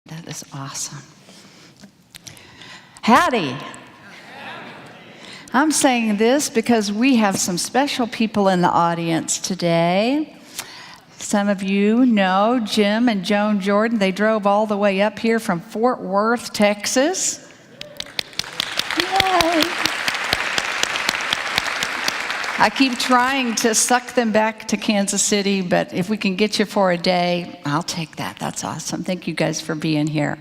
That is awesome. Howdy. I'm saying this because we have some special people in the audience today. Some of you know Jim and Joan Jordan. They drove all the way up here from Fort Worth, Texas. Yay! I keep trying to suck them back to Kansas City, but if we can get you for a day, I'll take that. That's awesome. Thank you guys for being here.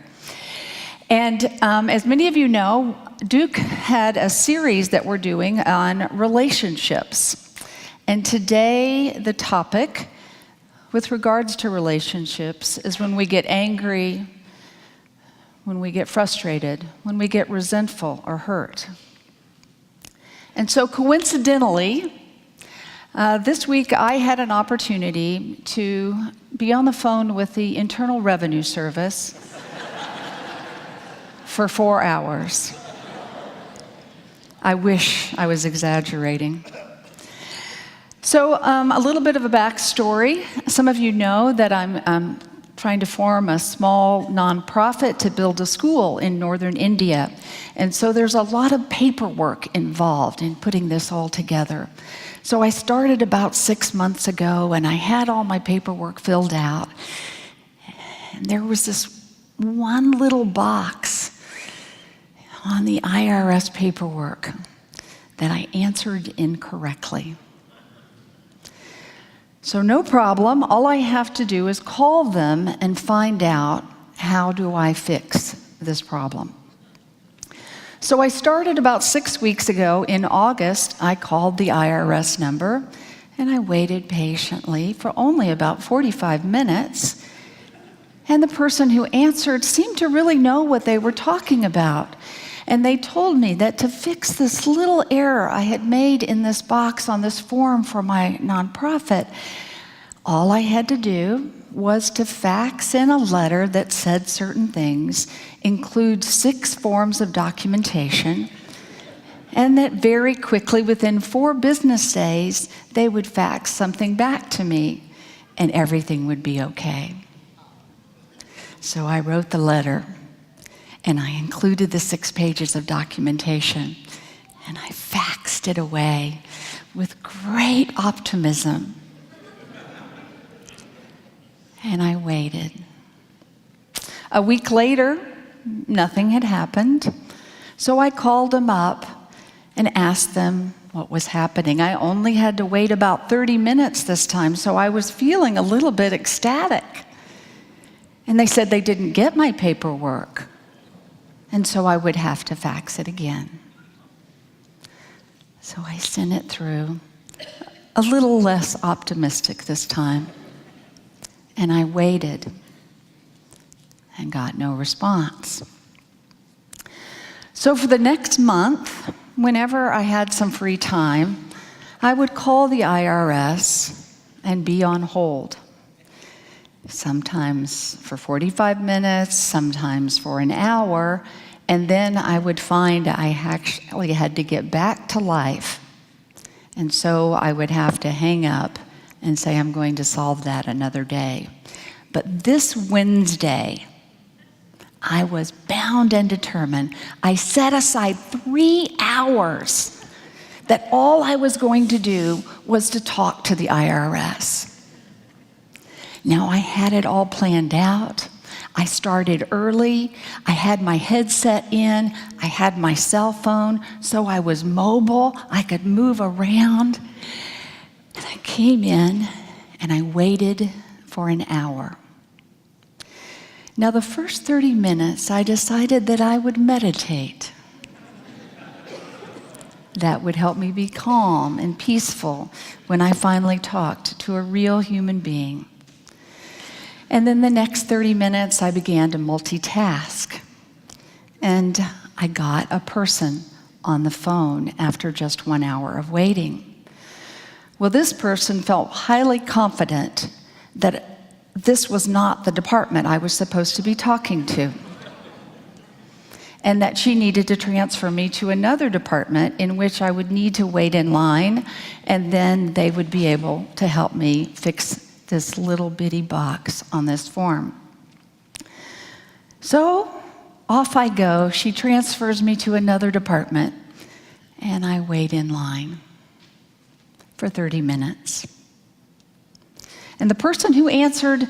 And as many of you know, Duke had a series that we're doing on relationships. And today, the topic with regards to relationships is when we get angry, when we get frustrated, when we get resentful or hurt. And so coincidentally, this week I had an opportunity to be on the phone with the Internal Revenue Service for 4 hours. I wish I was exaggerating. So a little bit of a backstory. Some of you know that I'm trying to form a small nonprofit to build a school in northern India. And so there's a lot of paperwork involved in putting this all together. So I started about 6 months ago, and I had all my paperwork filled out. And there was this one little box on the IRS paperwork that I answered incorrectly. So no problem, all I have to do is call them and find out, how do I fix this problem? So I started about 6 weeks ago. In August, I called the IRS number, and I waited patiently for only about 45 minutes. And the person who answered seemed to really know what they were talking about. And they told me that to fix this little error I had made in this box on this form for my nonprofit, all I had to do was to fax in a letter that said certain things, include 6 forms of documentation, and that very quickly, within 4 business days, they would fax something back to me, and everything would be okay. So I wrote the letter, and I included the 6 pages of documentation, and I faxed it away with great optimism. And I waited. A week later, nothing had happened, so I called them up and asked them what was happening. I only had to wait about 30 minutes this time, so I was feeling a little bit ecstatic. And they said they didn't get my paperwork, and so I would have to fax it again. So I sent it through, a little less optimistic this time. And I waited and got no response. So for the next month, whenever I had some free time, I would call the IRS and be on hold. Sometimes for 45 minutes, sometimes for an hour, and then I would find I actually had to get back to life. And so I would have to hang up and say, I'm going to solve that another day. But this Wednesday, I was bound and determined. I set aside 3 hours that all I was going to do was to talk to the IRS. Now, I had it all planned out. I started early. I had my headset in. I had my cell phone, so I was mobile. I could move around. And I came in, and I waited for an hour. Now, the first 30 minutes, I decided that I would meditate. That would help me be calm and peaceful when I finally talked to a real human being. And then the next 30 minutes, I began to multitask. And I got a person on the phone after just 1 hour of waiting. Well, this person felt highly confident that this was not the department I was supposed to be talking to, and that she needed to transfer me to another department in which I would need to wait in line, and then they would be able to help me fix this little bitty box on this form. So off I go. She transfers me to another department, and I wait in line for 30 minutes. And the person who answered,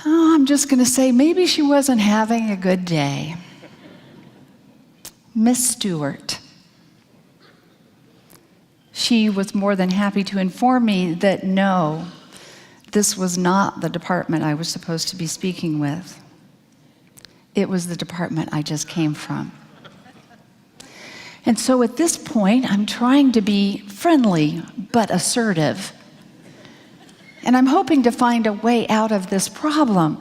I'm just going to say maybe she wasn't having a good day. Miss Stewart. She was more than happy to inform me that no, this was not the department I was supposed to be speaking with. It was the department I just came from. And so at this point, I'm trying to be friendly but assertive. And I'm hoping to find a way out of this problem.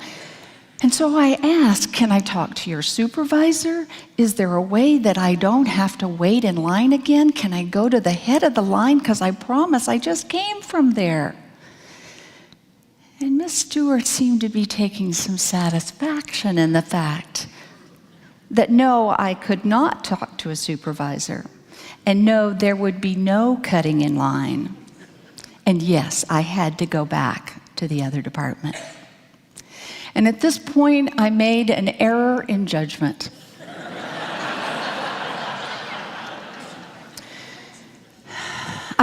And so I ask, can I talk to your supervisor? Is there a way that I don't have to wait in line again? Can I go to the head of the line? Because I promise I just came from there. And Miss Stewart seemed to be taking some satisfaction in the fact that no, I could not talk to a supervisor. And no, there would be no cutting in line. And yes, I had to go back to the other department. And at this point, I made an error in judgment.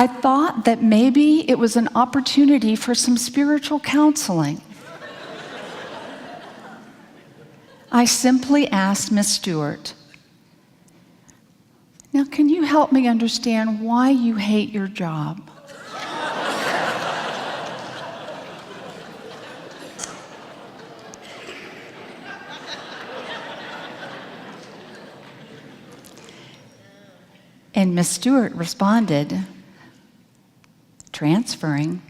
I thought that maybe it was an opportunity for some spiritual counseling. I simply asked Miss Stewart, now can you help me understand why you hate your job? And Miss Stewart responded, transferring.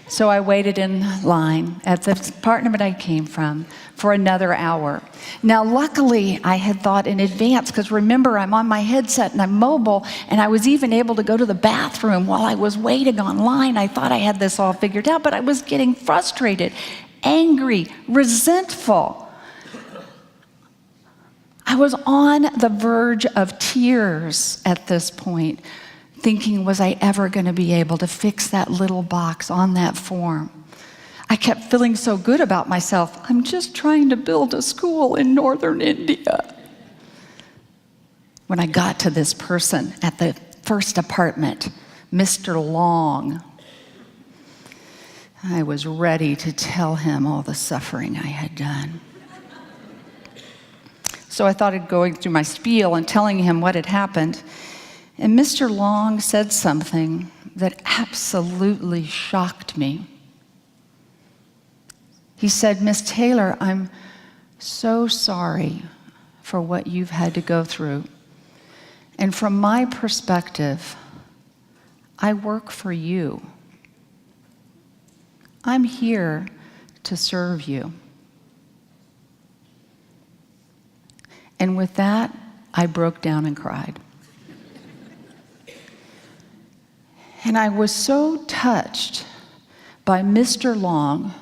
So I waited in line at the department I came from for another hour. Now, luckily, I had thought in advance, because remember, I'm on my headset and I'm mobile, and I was even able to go to the bathroom while I was waiting online. I thought I had this all figured out, but I was getting frustrated, angry, resentful. I was on the verge of tears at this point, thinking, was I ever going to be able to fix that little box on that form? I kept feeling so good about myself. I'm just trying to build a school in northern India. When I got to this person at the first apartment, Mr. Long, I was ready to tell him all the suffering I had done. So I thought of going through my spiel and telling him what had happened. And Mr. Long said something that absolutely shocked me. He said, Miss Taylor, I'm so sorry for what you've had to go through. And from my perspective, I work for you. I'm here to serve you. And with that, I broke down and cried. And I was so touched by Mr. Long,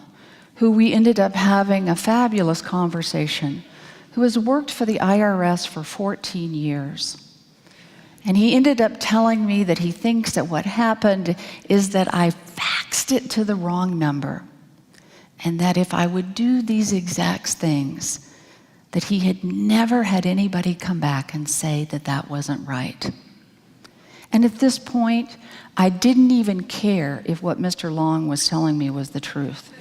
who we ended up having a fabulous conversation, who has worked for the IRS for 14 years. And he ended up telling me that he thinks that what happened is that I faxed it to the wrong number, and that if I would do these exact things, that he had never had anybody come back and say that that wasn't right. And at this point, I didn't even care if what Mr. Long was telling me was the truth.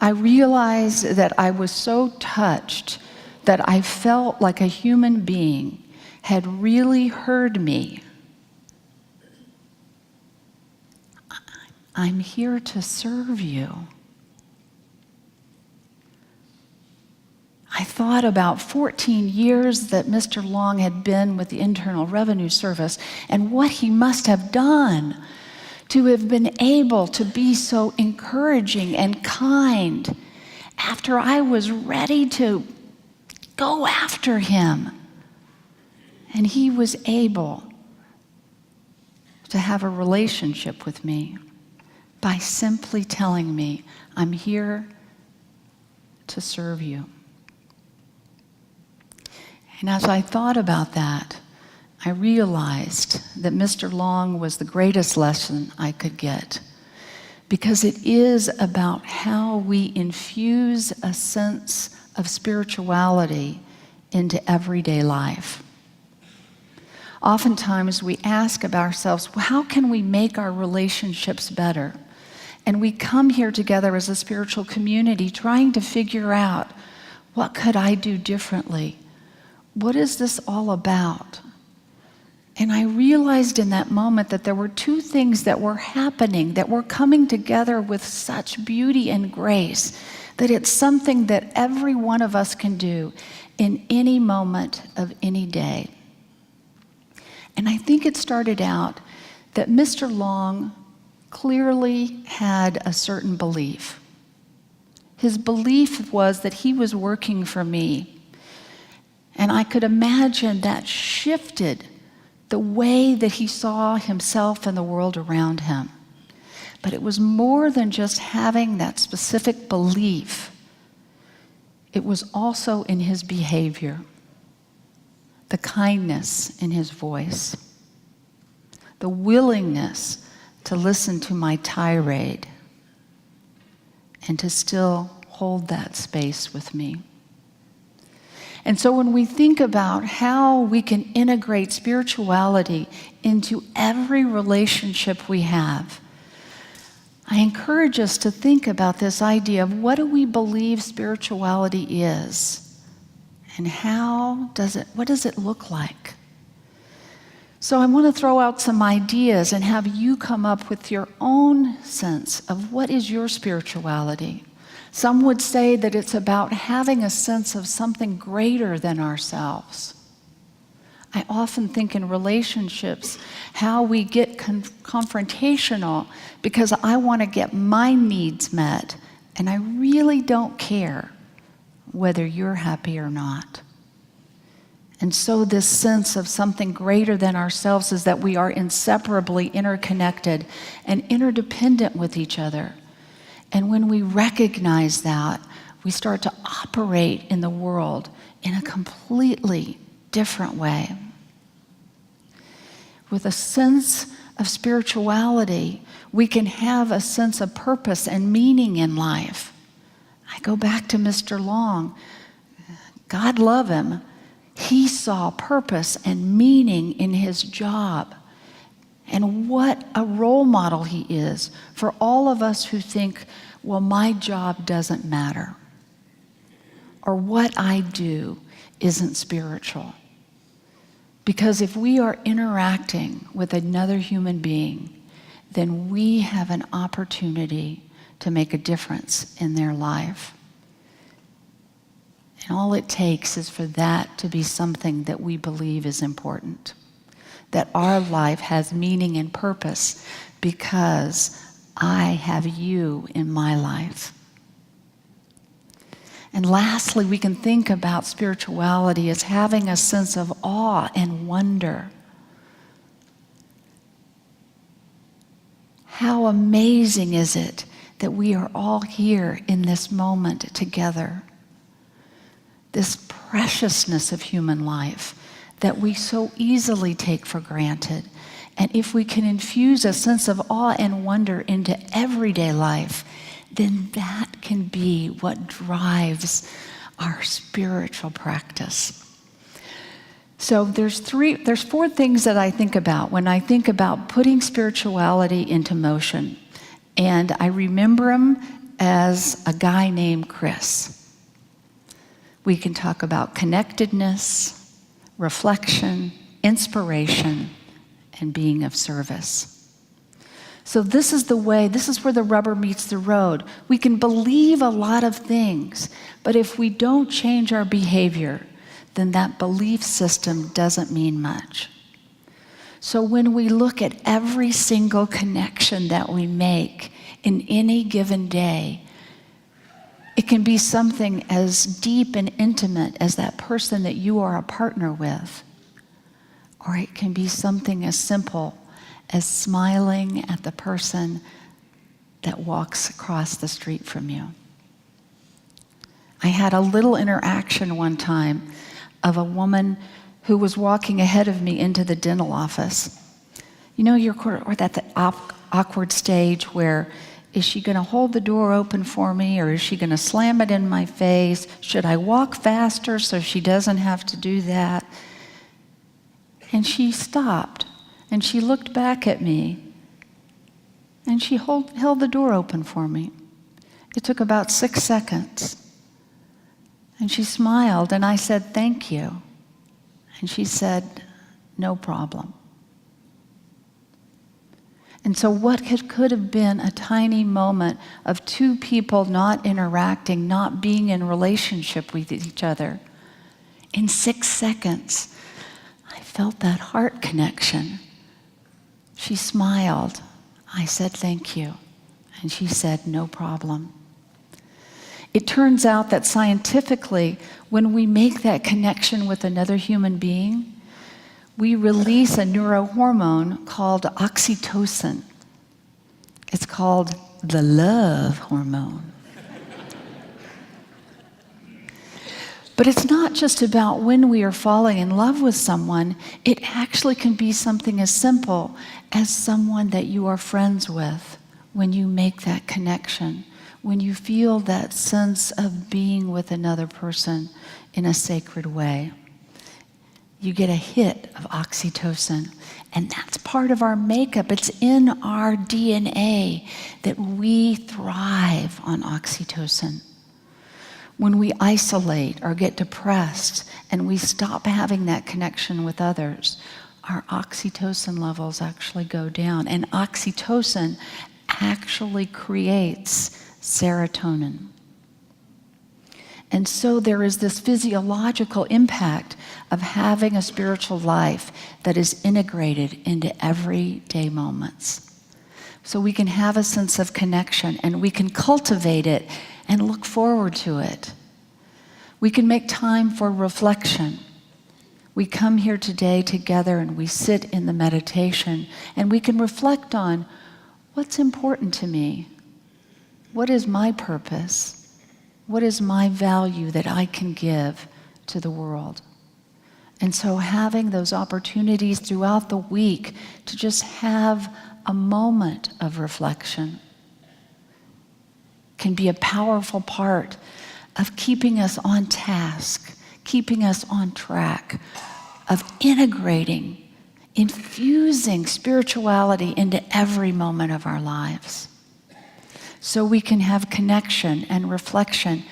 I realized that I was so touched that I felt like a human being had really heard me. I'm here to serve you. I thought about 14 years that Mr. Long had been with the Internal Revenue Service and what he must have done to have been able to be so encouraging and kind after I was ready to go after him. And he was able to have a relationship with me by simply telling me, I'm here to serve you. And as I thought about that, I realized that Mr. Long was the greatest lesson I could get, because it is about how we infuse a sense of spirituality into everyday life. Oftentimes we ask of ourselves, well, how can we make our relationships better? And we come here together as a spiritual community trying to figure out, what could I do differently? What is this all about? And I realized in that moment that there were two things that were happening, that were coming together with such beauty and grace, that it's something that every one of us can do in any moment of any day. And I think it started out that Mr. Long clearly had a certain belief. His belief was that he was working for me. And I could imagine that shifted the way that he saw himself and the world around him. But it was more than just having that specific belief. It was also in his behavior, the kindness in his voice, the willingness to listen to my tirade and to still hold that space with me. And so when we think about how we can integrate spirituality into every relationship we have, I encourage us to think about this idea of what do we believe spirituality is, and what does it look like? So I want to throw out some ideas and have you come up with your own sense of what is your spirituality. Some would say that it's about having a sense of something greater than ourselves. I often think in relationships how we get confrontational because I want to get my needs met, and I really don't care whether you're happy or not. And so this sense of something greater than ourselves is that we are inseparably interconnected and interdependent with each other. And when we recognize that, we start to operate in the world in a completely different way. With a sense of spirituality, we can have a sense of purpose and meaning in life. I go back to Mr. Long. God love him. He saw purpose and meaning in his job. And what a role model he is for all of us who think, well, my job doesn't matter, or what I do isn't spiritual. Because if we are interacting with another human being, then we have an opportunity to make a difference in their life. And all it takes is for that to be something that we believe is important. That our life has meaning and purpose because I have you in my life. And lastly, we can think about spirituality as having a sense of awe and wonder. How amazing is it that we are all here in this moment together? This preciousness of human life that we so easily take for granted. And if we can infuse a sense of awe and wonder into everyday life, then that can be what drives our spiritual practice. So there's four things that I think about when I think about putting spirituality into motion. And I remember him as a guy named Chris. We can talk about connectedness, reflection, inspiration, and being of service. So this is where the rubber meets the road. We can believe a lot of things, but if we don't change our behavior, then that belief system doesn't mean much. So when we look at every single connection that we make in any given day, it can be something as deep and intimate as that person that you are a partner with. Or it can be something as simple as smiling at the person that walks across the street from you. I had a little interaction one time of a woman who was walking ahead of me into the dental office. You know, you're at the awkward stage where, is she going to hold the door open for me, or is she going to slam it in my face? Should I walk faster so she doesn't have to do that? And she stopped, and she looked back at me, and she held the door open for me. It took about 6 seconds. And she smiled, and I said, "Thank you." And she said, "No problem." And so what could have been a tiny moment of two people not interacting, not being in relationship with each other, in 6 seconds, I felt that heart connection. She smiled. I said, "Thank you." And she said, "No problem." It turns out that scientifically, when we make that connection with another human being, we release a neurohormone called oxytocin. It's called the love hormone. But it's not just about when we are falling in love with someone. It actually can be something as simple as someone that you are friends with. When you make that connection, when you feel that sense of being with another person in a sacred way, you get a hit of oxytocin. And that's part of our makeup. It's in our DNA that we thrive on oxytocin. When we isolate or get depressed and we stop having that connection with others, our oxytocin levels actually go down. And oxytocin actually creates serotonin. And so there is this physiological impact of having a spiritual life that is integrated into everyday moments. So we can have a sense of connection, and we can cultivate it and look forward to it. We can make time for reflection. We come here today together and we sit in the meditation, and we can reflect on what's important to me. What is my purpose? What is my value that I can give to the world? And so having those opportunities throughout the week to just have a moment of reflection can be a powerful part of keeping us on task, keeping us on track, of integrating, infusing spirituality into every moment of our lives. So we can have connection and reflection,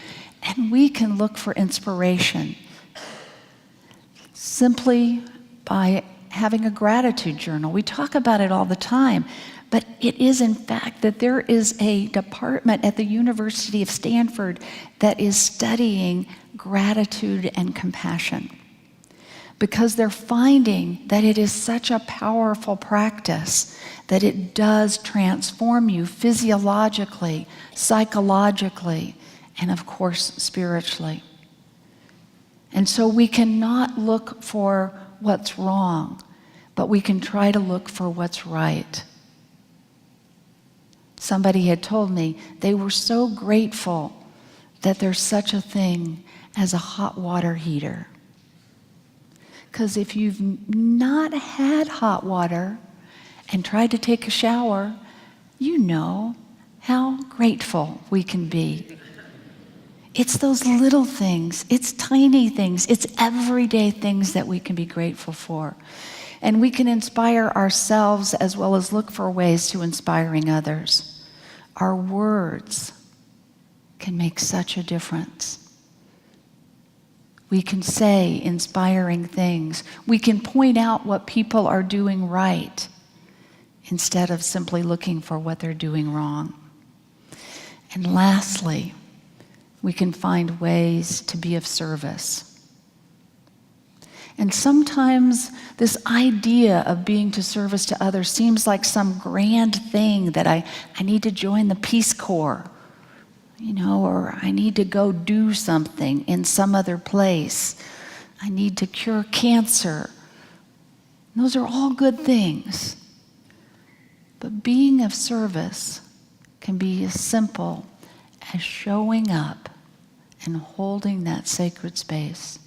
and we can look for inspiration simply by having a gratitude journal. We talk about it all the time, but it is in fact that there is a department at the University of Stanford that is studying gratitude and compassion, because they're finding that it is such a powerful practice that it does transform you physiologically, psychologically, and of course, spiritually. And so we cannot look for what's wrong, but we can try to look for what's right. Somebody had told me they were so grateful that there's such a thing as a hot water heater. Because if you've not had hot water and tried to take a shower, you know how grateful we can be. It's those little things, it's tiny things, it's everyday things that we can be grateful for. And we can inspire ourselves as well as look for ways to inspiring others. Our words can make such a difference. We can say inspiring things. We can point out what people are doing right instead of simply looking for what they're doing wrong. And lastly, we can find ways to be of service. And sometimes this idea of being to service to others seems like some grand thing that I need to join the Peace Corps, or I need to go do something in some other place. I need to cure cancer. Those are all good things. But being of service can be as simple as showing up and holding that sacred space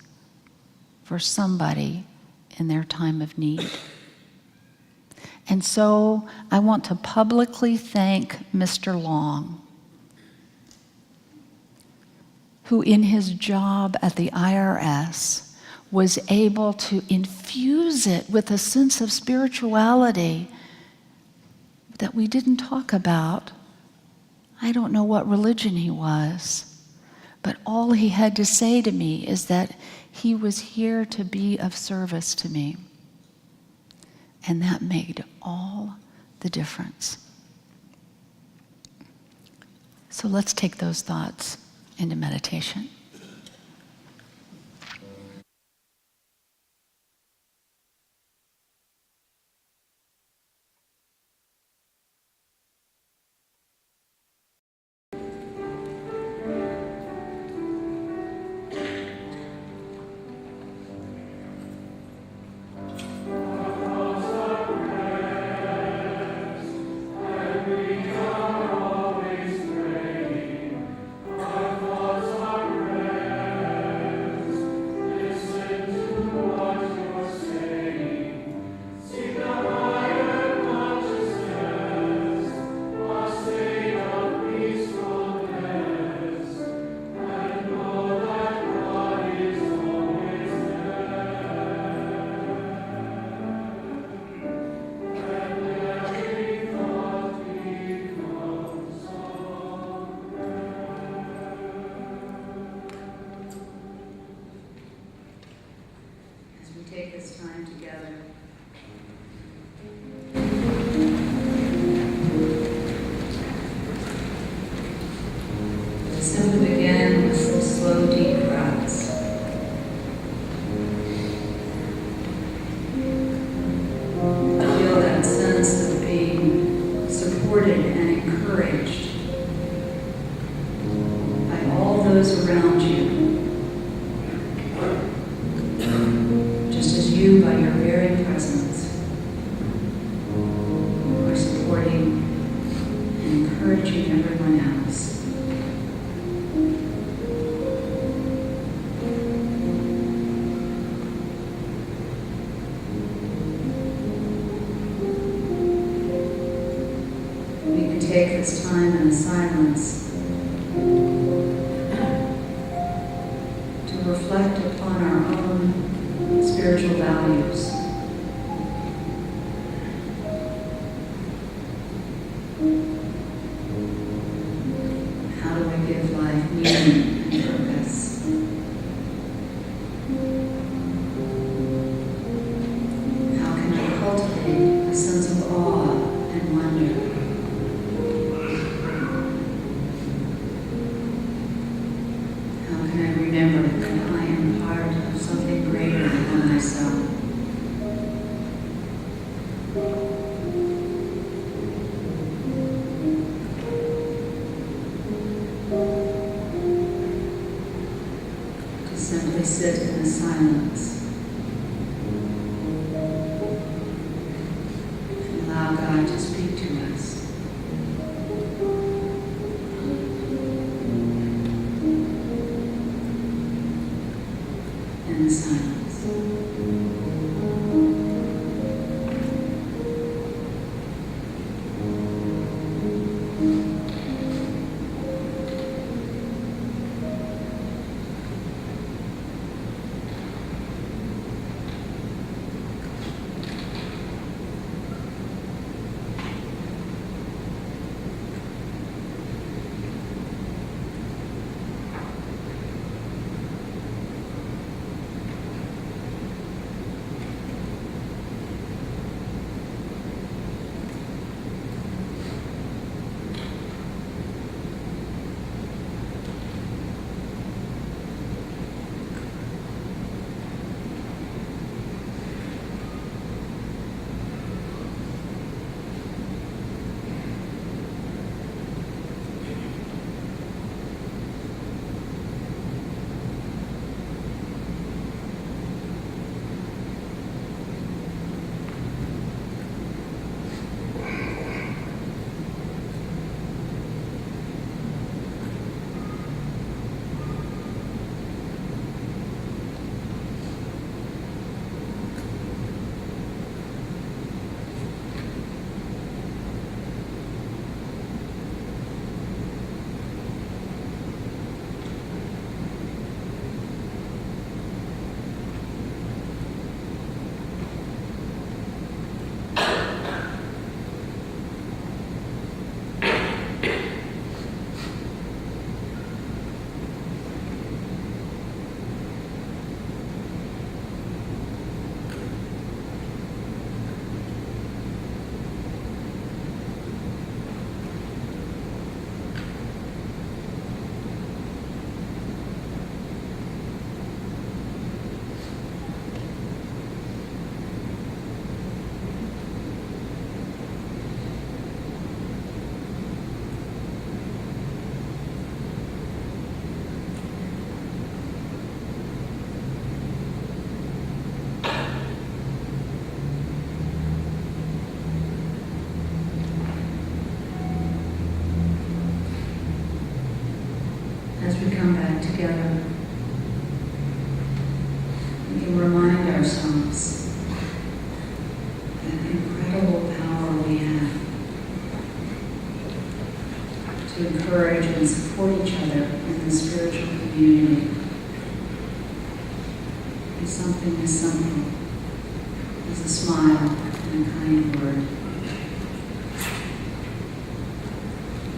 for somebody in their time of need. And so I want to publicly thank Mr. Long, who in his job at the IRS was able to infuse it with a sense of spirituality that we didn't talk about. I don't know what religion he was, but all he had to say to me is that he was here to be of service to me. And that made all the difference. So let's take those thoughts into meditation. Take this time together. Simply begin with some slow, deep breaths. Feel that sense of being supported and encouraged by all those around you. You, by your very presence, are supporting and encouraging everyone else. We could take this time in silence to reflect upon our own spiritual values. How do I give life meaning and purpose? How can I cultivate a sense of awe and wonder? How can I remember that I am part of something greater than myself? To simply sit in the silence and allow God to speak to us. In the silence. as we come back together, we can remind ourselves that incredible power we have to encourage and support each other in the spiritual community. If something is something, is a smile and a kind word.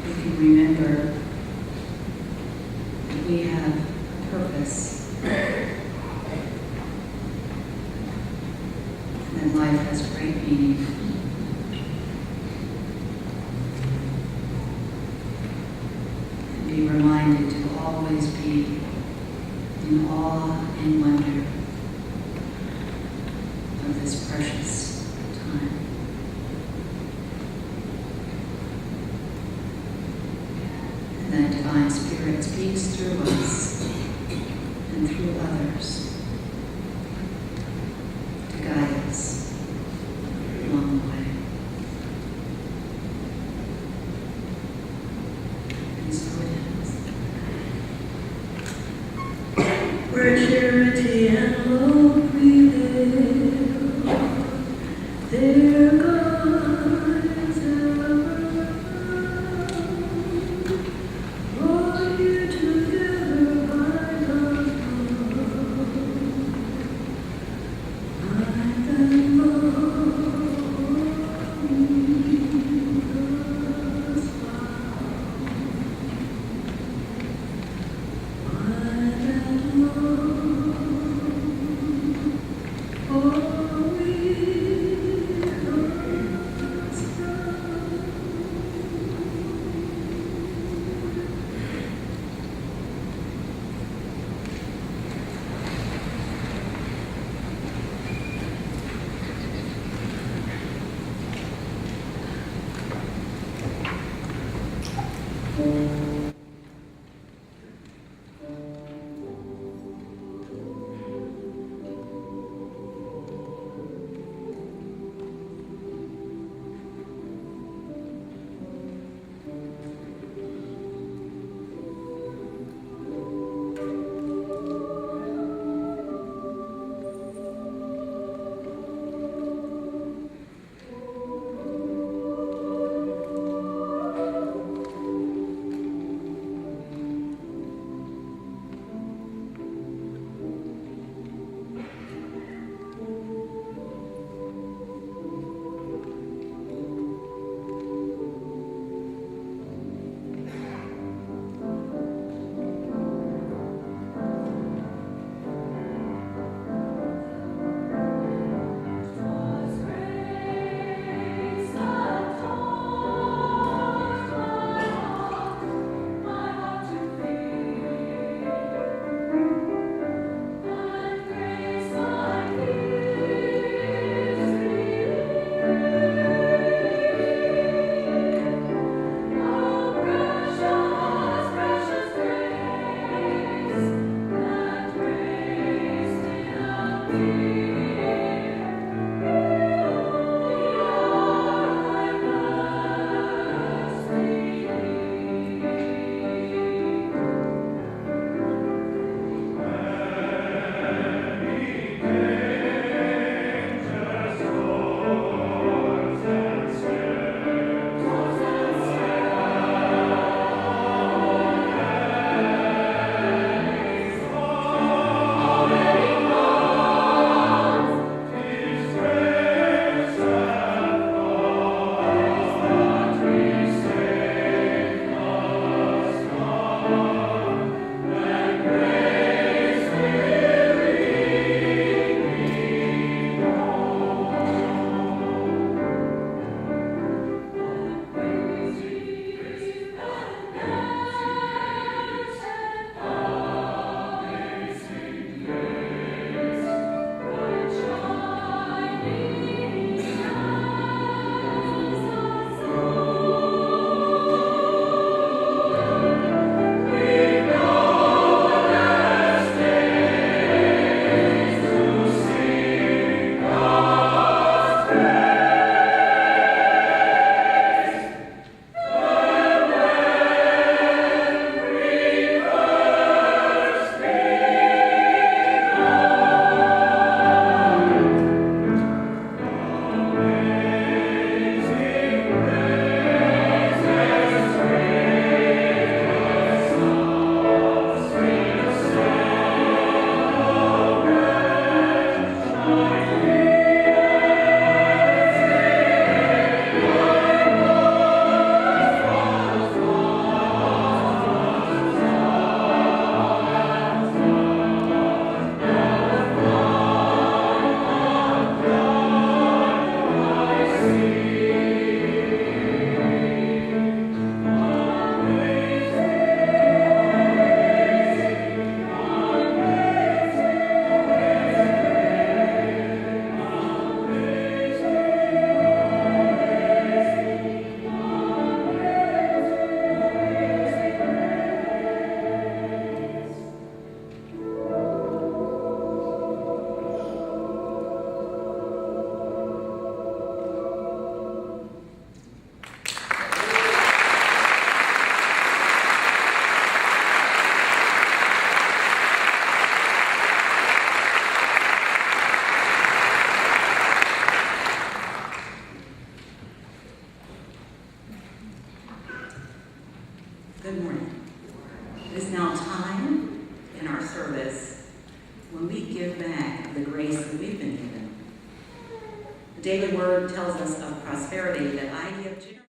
We can remember that we have a purpose, and that life has great meaning. And be reminded to always be in awe and wonder of this precious time. And that Divine Spirit speaks through us and through others to guide us along the way. And so it is. Where charity and love prevail, there guides ever. Brought here together by God's love, life and love lead us found. Life and love, for we us found. in our service when we give back the grace that we've been given. The daily word tells us of prosperity that I give generously.